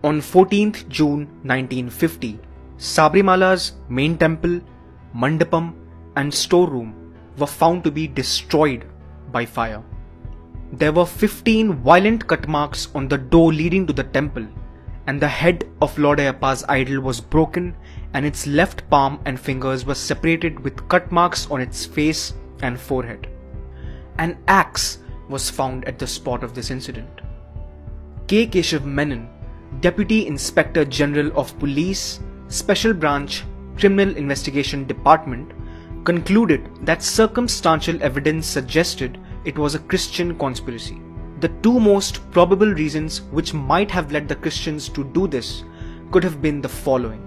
On 14th June 1950, Sabarimala's main temple, mandapam and storeroom were found to be destroyed by fire. There were 15 violent cut marks on the door leading to the temple, and the head of Lord Ayyappa's idol was broken and its left palm and fingers were separated with cut marks on its face and forehead. An axe was found at the spot of this incident. K. Keshav Menon, Deputy Inspector General of Police, Special Branch, Criminal Investigation Department, concluded that circumstantial evidence suggested it was a Christian conspiracy. The two most probable reasons which might have led the Christians to do this could have been the following.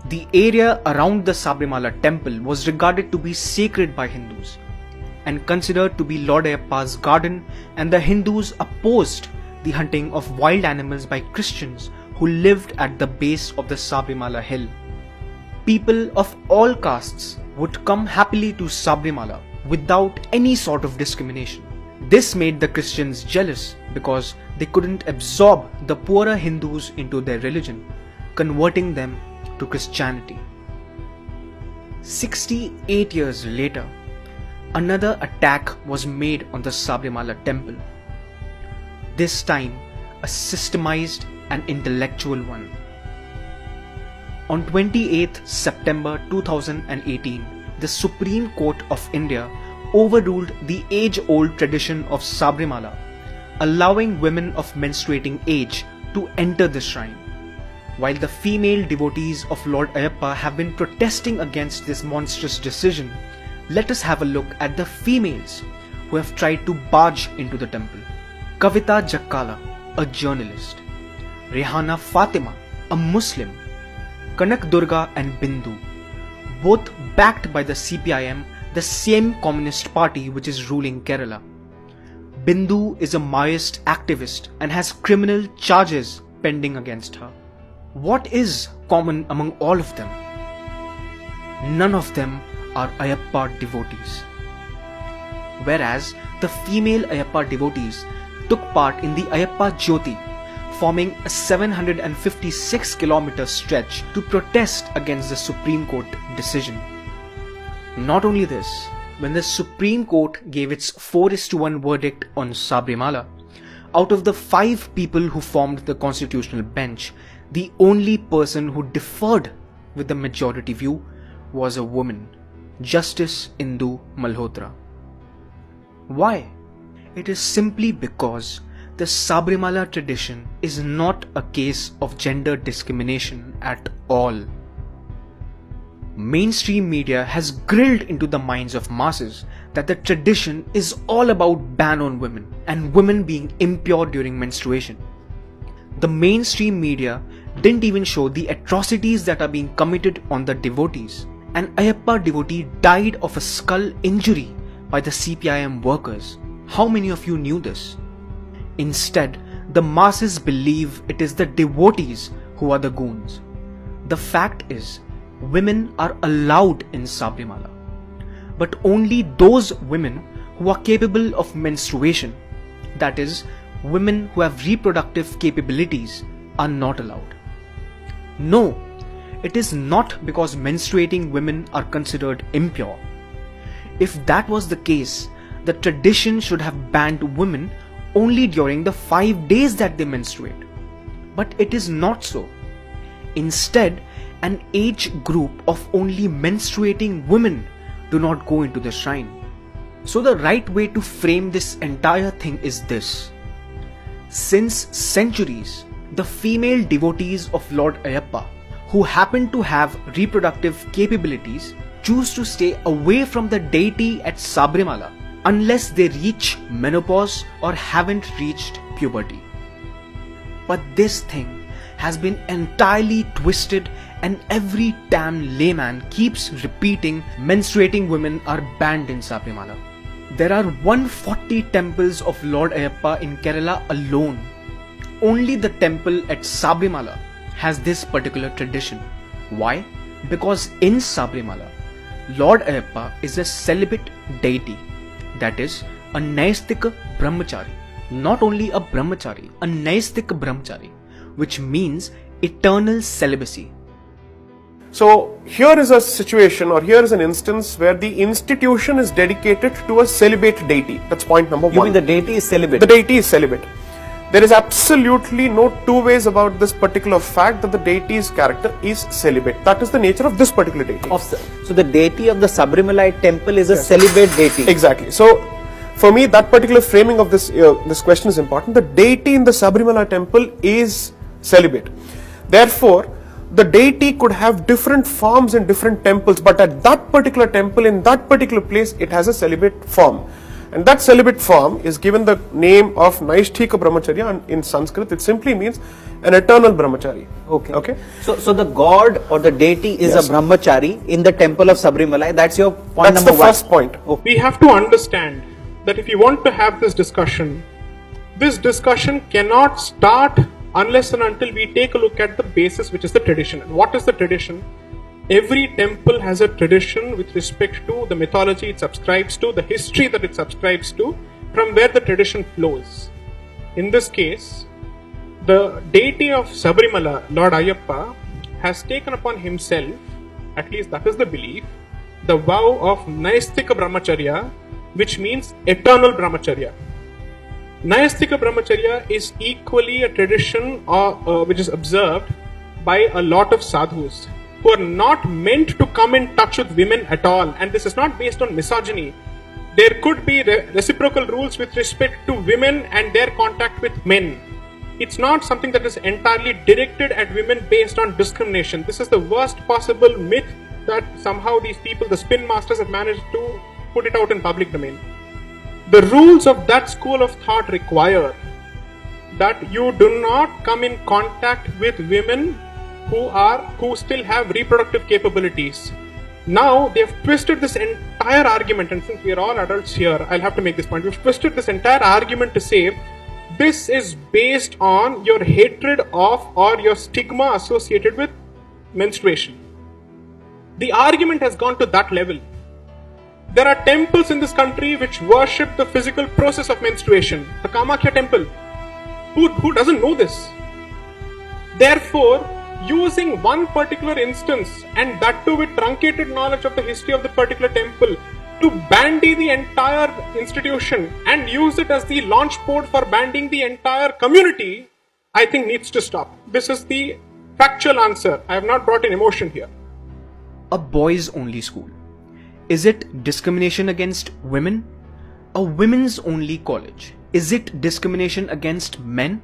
The area around the Sabarimala temple was regarded to be sacred by Hindus and considered to be Lord Ayyappa's garden, and the Hindus opposed the hunting of wild animals by Christians who lived at the base of the Sabarimala hill. People of all castes would come happily to Sabarimala without any sort of discrimination. This made the Christians jealous because they couldn't absorb the poorer Hindus into their religion, converting them to Christianity. 68 years later, another attack was made on the Sabarimala temple. This time, a systemized and intellectual one. On 28th September 2018, the Supreme Court of India overruled the age-old tradition of Sabarimala, allowing women of menstruating age to enter the shrine. While the female devotees of Lord Ayyappa have been protesting against this monstrous decision, let us have a look at the females who have tried to barge into the temple. Kavita Jakkala, a journalist. Rehana Fatima, a Muslim. Kanak Durga and Bindu, both backed by the CPIM, the same communist party which is ruling Kerala. Bindu is a Maoist activist and has criminal charges pending against her. What is common among all of them? None of them are Ayyappa devotees. Whereas the female Ayyappa devotees took part in the Ayyappa Jyoti, forming a 756-kilometer stretch to protest against the Supreme Court decision. Not only this, when the Supreme Court gave its 4:1 verdict on Sabarimala, out of the 5 people who formed the constitutional bench, the only person who differed with the majority view was a woman, Justice Indu Malhotra. Why? It is simply because the Sabarimala tradition is not a case of gender discrimination at all. Mainstream media has grilled into the minds of masses that the tradition is all about ban on women and women being impure during menstruation. The mainstream media didn't even show the atrocities that are being committed on the devotees. An Ayyappa devotee died of a skull injury by the CPIM workers. How many of you knew this? Instead, the masses believe it is the devotees who are the goons. The fact is, women are allowed in Sabarimala, but only those women who are capable of menstruation, that is, women who have reproductive capabilities, are not allowed. No, it is not because menstruating women are considered impure. If that was the case, the tradition should have banned women only during the 5 days that they menstruate. But it is not so. Instead, an age group of only menstruating women do not go into the shrine. So the right way to frame this entire thing is this. Since centuries, the female devotees of Lord Ayyappa, who happen to have reproductive capabilities, choose to stay away from the deity at Sabarimala unless they reach menopause or haven't reached puberty. But this thing has been entirely twisted, and every damn layman keeps repeating menstruating women are banned in Sabarimala. There are 140 temples of Lord Ayyappa in Kerala alone. Only the temple at Sabarimala has this particular tradition. Why? Because in Sabarimala, Lord Ayyappa is a celibate deity, that is, a Naistika Brahmachari. Not only a Brahmachari, a Naistika Brahmachari, which means eternal celibacy. So here is a situation, or here is an instance where the institution is dedicated to a celibate deity. That's point number one. You mean the deity is celibate? The deity is celibate. There is absolutely no two ways about this particular fact that the deity's character is celibate. That is the nature of this particular deity. So the deity of the Sabarimala temple is a celibate deity. Exactly. So for me, that particular framing of this question is important. The deity in the Sabarimala temple is celibate. Therefore, the deity could have different forms in different temples, but at that particular temple, in that particular place, it has a celibate form. And that celibate form is given the name of Naishthika Brahmacharya, and in Sanskrit it simply means an eternal Brahmachari. Okay. So the god or the deity is a Brahmachari in the temple of Sabarimala. That's your point That's number the one. first point. Okay. We have to understand that if you want to have this discussion cannot start unless and until we take a look at the basis, which is the tradition. And what is the tradition? Every temple has a tradition with respect to the mythology it subscribes to, the history that it subscribes to, from where the tradition flows. In this case, the deity of Sabarimala, Lord Ayyappa, has taken upon himself, at least that is the belief, the vow of Naistika Brahmacharya, which means eternal Brahmacharya. Naistika Brahmacharya is equally a tradition which is observed by a lot of sadhus who are not meant to come in touch with women at all, and this is not based on misogyny. There could be reciprocal rules with respect to women and their contact with men. It's not something that is entirely directed at women based on discrimination. This is the worst possible myth that somehow these people, the spin masters, have managed to put it out in public domain. The rules of that school of thought require that you do not come in contact with women who still have reproductive capabilities. Now they've twisted this entire argument, and since we are all adults here, I'll have to make this point. We've twisted this entire argument to say this is based on your hatred of or your stigma associated with menstruation. The argument has gone to that level. There are temples in this country which worship the physical process of menstruation. The Kamakhya temple. Who doesn't know this? Therefore, using one particular instance, and that too with truncated knowledge of the history of the particular temple, to bandy the entire institution and use it as the launch port for banding the entire community, I think needs to stop. This is the factual answer. I have not brought in emotion here. A boys only school. Is it discrimination against women? A women's only college. Is it discrimination against men?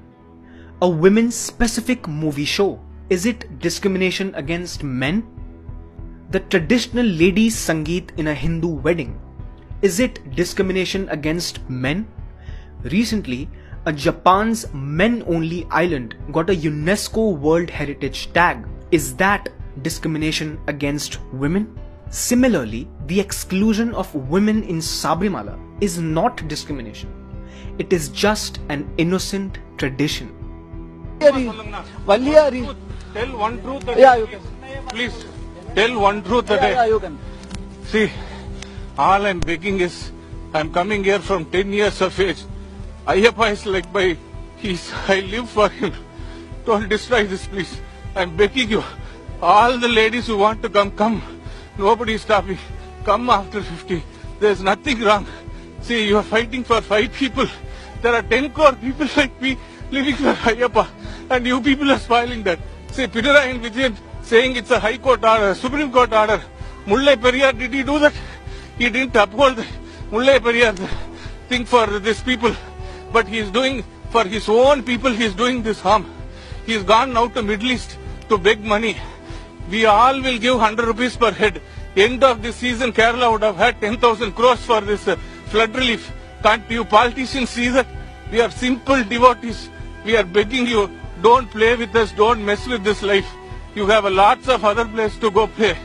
A women's specific movie show. Is it discrimination against men? The traditional ladies' Sangeet in a Hindu wedding. Is it discrimination against men? Recently, a Japan's men-only island got a UNESCO World Heritage tag. Is that discrimination against women? Similarly, the exclusion of women in Sabarimala is not discrimination. It is just an innocent tradition. Tell one truth that please tell one truth that you can. See, all I'm begging is, I'm coming here from 10 years of age. Ayyappa is like I live for him. Don't destroy this, please. I'm begging you. All the ladies who want to come. Nobody is stopping. Come after 50. There's nothing wrong. See, you are fighting for 5 people. There are 10 crore people like me living for Ayyappa, and you people are spoiling that. See, Pinarayi and Vijayan saying it's a High Court order, Supreme Court order. Mullai Periyar, did he do that? He didn't uphold the Mullai Periyar thing for these people. But he is doing, for his own people, he is doing this harm. He has gone now to Middle East to beg money. We all will give 100 rupees per head. End of this season, Kerala would have had 10,000 crores for this flood relief. Can't you politicians see that? We are simple devotees. We are begging you, don't play with us, don't mess with this life. You have lots of other places to go play.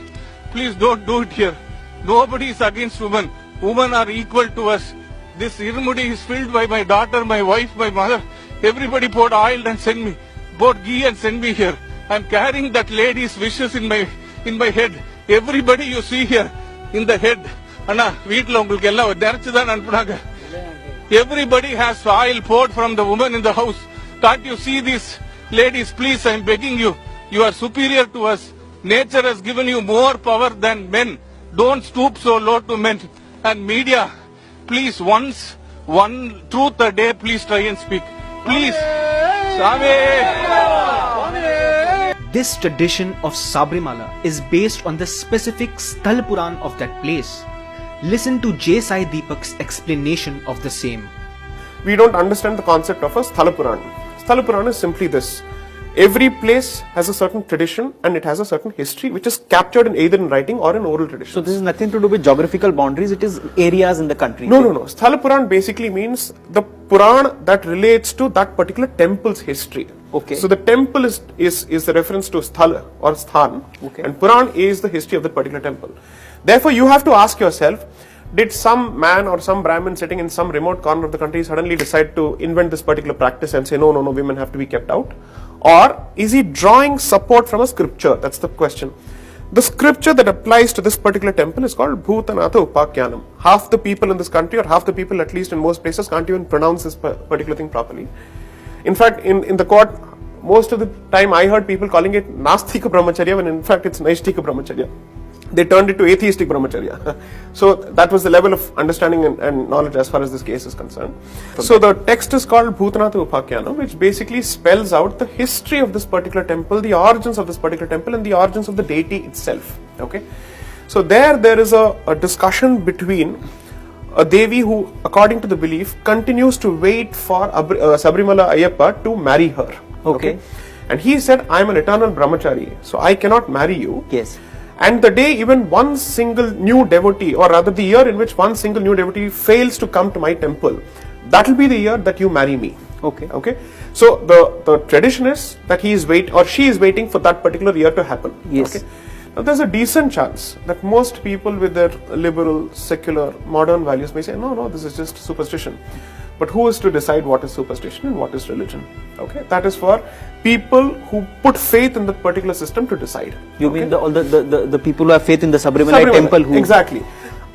Please don't do it here. Nobody is against women. Women are equal to us. This Irumudi is filled by my daughter, my wife, my mother. Everybody poured oil and send me. Poured ghee and send me here. I am carrying that lady's wishes in my head. Everybody you see here in the head. Anna, veetla ungalku ella nerachudan anupunaanga. Everybody has oil poured from the woman in the house. Can't you see this Ladies, please, I'm begging you. You are superior to us. Nature has given you more power than men. Don't stoop so low to men. And media, please, one truth a day, please try and speak. Please. This tradition of Sabarimala is based on the specific Sthal Puran of that place. Listen to J. Sai Deepak's explanation of the same. We don't understand the concept of a Sthala Puran. Sthala Puran is simply this. Every place has a certain tradition and it has a certain history which is captured in either in writing or in oral tradition. So this is nothing to do with geographical boundaries, it is areas in the country. No. Sthala Puran basically means the Puran that relates to that particular temple's history. Okay. So the temple is the reference to Sthala or Sthan, okay, and Puran is the history of that particular temple. Therefore, you have to ask yourself, did some man or some Brahmin sitting in some remote corner of the country suddenly decide to invent this particular practice and say, no, women have to be kept out? Or is he drawing support from a scripture? That's the question. The scripture that applies to this particular temple is called Bhutanatha Upakyanam. Half the people in this country, or half the people at least in most places, can't even pronounce this particular thing properly. In fact, in the court, most of the time I heard people calling it Nastika Brahmacharya when in fact it's Naishtika Brahmacharya. They turned it to atheistic brahmacharya. So that was the level of understanding and knowledge as far as this case is concerned. So the text is called Bhutanatha Upakyanam, which basically spells out the history of this particular temple, the origins of this particular temple, and the origins of the deity itself. Okay. So there is a discussion between a Devi who, according to the belief, continues to wait for Sabarimala Ayyappa to marry her. Okay. And he said, I am an eternal brahmachari, so I cannot marry you. Yes. And the day even one single new devotee, or rather the year in which one single new devotee fails to come to my temple, that will be the year that you marry me. Okay. Okay. So the tradition is that she is waiting for that particular year to happen. Yes. Okay. Now there's a decent chance that most people with their liberal, secular, modern values may say, no, this is just superstition. But who is to decide what is superstition and what is religion? Okay, that is for people who put faith in that particular system to decide. You okay? mean all the people who have faith in the Sabarimala temple who... Exactly.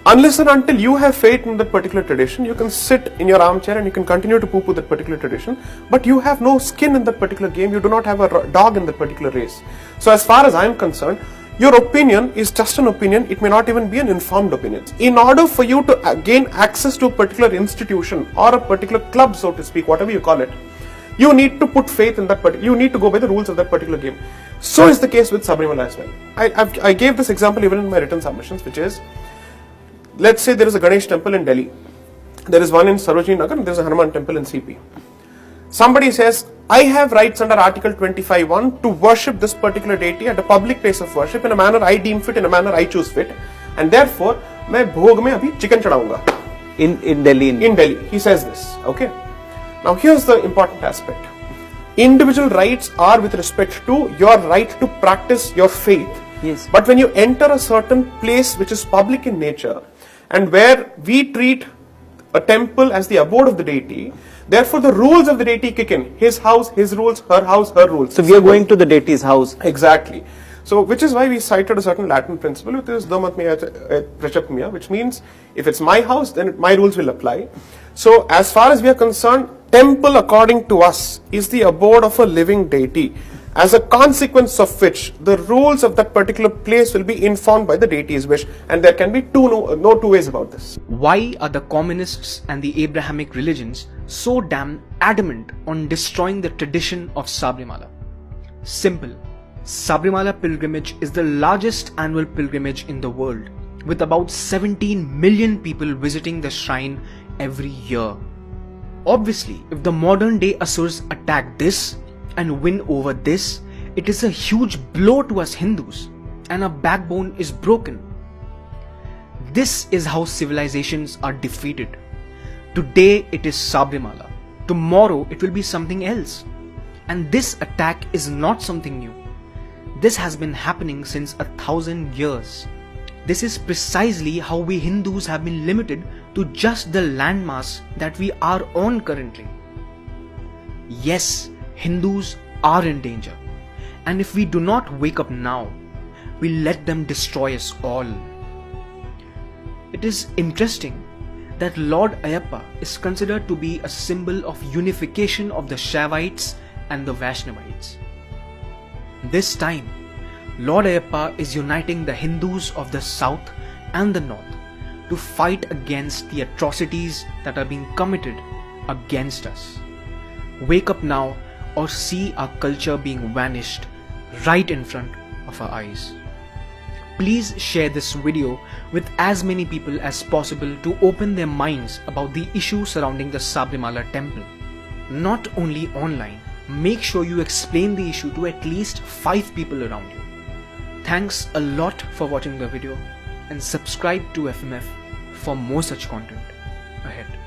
Unless and until you have faith in that particular tradition, you can sit in your armchair and you can continue to poo-poo that particular tradition, but you have no skin in that particular game, you do not have a dog in that particular race. So as far as I am concerned, your opinion is just an opinion, it may not even be an informed opinion. In order for you to gain access to a particular institution or a particular club, so to speak, whatever you call it, you need to put faith in that you need to go by the rules of that particular game. So is the case with Sabarimala as well. I gave this example even in my written submissions, which is, let's say there is a Ganesh temple in Delhi, there is one in Sarojini Nagar, and there is a Hanuman temple in CP. Somebody says, I have rights under Article 25(1) to worship this particular deity at a public place of worship in a manner I deem fit, in a manner I choose fit, and therefore, मैं भोग में अभी chicken चढ़ाऊंगा. In Delhi. In Delhi, he says this. Okay. Now here's the important aspect. Individual rights are with respect to your right to practice your faith. Yes. But when you enter a certain place which is public in nature, and where we treat a temple as the abode of the deity, therefore the rules of the deity kick in. His house, his rules, her house, her rules. So we are going to the deity's house. Exactly. So which is why we cited a certain Latin principle, which is Domatmya Prachapmya, which means if it's my house, then my rules will apply. So as far as we are concerned, temple according to us is the abode of a living deity, as a consequence of which the rules of that particular place will be informed by the deity's wish, and there can be no two ways about this. Why are the communists and the Abrahamic religions so damn adamant on destroying the tradition of Sabarimala? Simple. Sabarimala pilgrimage is the largest annual pilgrimage in the world, with about 17 million people visiting the shrine every year. Obviously, if the modern day Asurs attack this and win over this, it is a huge blow to us Hindus, and our backbone is broken. This is how civilizations are defeated. Today it is Sabarimala, tomorrow it will be something else. And this attack is not something new. This has been happening since 1,000 years. This is precisely how we Hindus have been limited to just the landmass that we are on currently. Yes, Hindus are in danger, and if we do not wake up now, we let them destroy us all. It is interesting that Lord Ayyappa is considered to be a symbol of unification of the Shaivites and the Vaishnavites. This time, Lord Ayyappa is uniting the Hindus of the south and the north to fight against the atrocities that are being committed against us. Wake up now or see our culture being vanished right in front of our eyes. Please share this video with as many people as possible to open their minds about the issue surrounding the Sabarimala temple. Not only online, make sure you explain the issue to at least 5 people around you. Thanks a lot for watching the video and subscribe to FMF for more such content ahead.